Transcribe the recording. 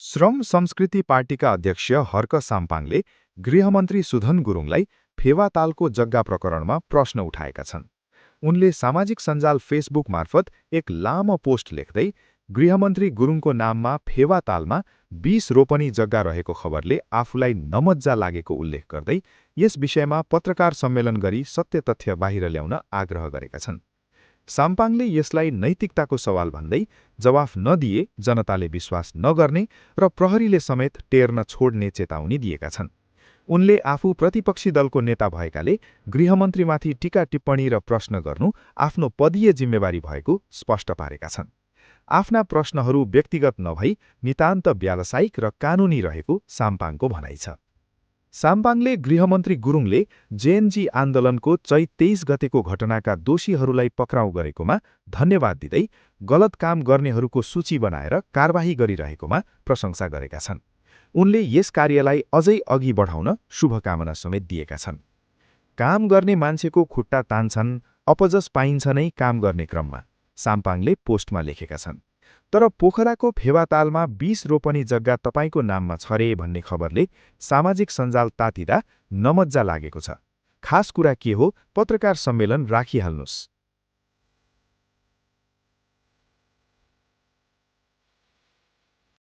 श्रम संस्कृति पार्टीका अध्यक्ष हर्क साम्पाङले गृहमन्त्री सुधन गुरुङलाई फेवातालको जग्गा प्रकरणमा प्रश्न उठाएका छन्। उनले सामाजिक सञ्जाल फेसबुक मार्फत एक लामो पोस्ट लेख्दै गृहमन्त्री गुरुङको नाममा फेवातालमा 20 रोपनी जग्गा रहेको खबरले आफूलाई नमज्जा लागेको उल्लेख गर्दै यस विषयमा पत्रकार सम्मेलन गरी सत्य तथ्य बाहिर ल्याउन आग्रह गरेका छन्। साम्पाङले यसलाई नैतिकताको सवाल भन्दै जवाफ नदिए जनताले विश्वास नगर्ने र प्रहरीले समेत टेर्न छोड्ने चेतावनी दिएका छन्। उनले आफू प्रतिपक्षी दलको नेता भएकाले गृहमन्त्रीमाथि टीका टिप्पणी र प्रश्न गर्नु आफ्नो पदीय जिम्मेवारी भएको स्पष्ट पारेका छन्। आफ्ना प्रश्नहरू व्यक्तिगत नभई नितान्त व्यावसायिक र कानूनी रहेको साम्पाङको भनाइ छ। साम्पाङले गृहमन्त्री गुरुङले जेएनजी आन्दोलनको चैत 23 गतेको घटनाका दोषीहरूलाई पक्राउ गरेकोमा धन्यवाद दिँदै गलत काम गर्नेहरूको सूची बनाएर कारबाही गरिरहेकोमा प्रशंसा गरेका छन्। उनले यस कार्यलाई अझै अघि बढाउन शुभकामना समेत दिएका छन्। काम गर्ने मान्छेको खुट्टा तान्छन्, अपजस पाइन्छ नै काम गर्ने क्रममा, साम्पाङले पोस्टमा लेखेका छन्। तर पोखराको फेवातालमा 20 रोपनी जग्गा तपाईको नाममा छ रे भन्ने खबरले सामाजिक सञ्जाल तातिदा नमज्जा लागेको छ। खास कुरा के हो, पत्रकार सम्मेलन राखिहाल्नुस्।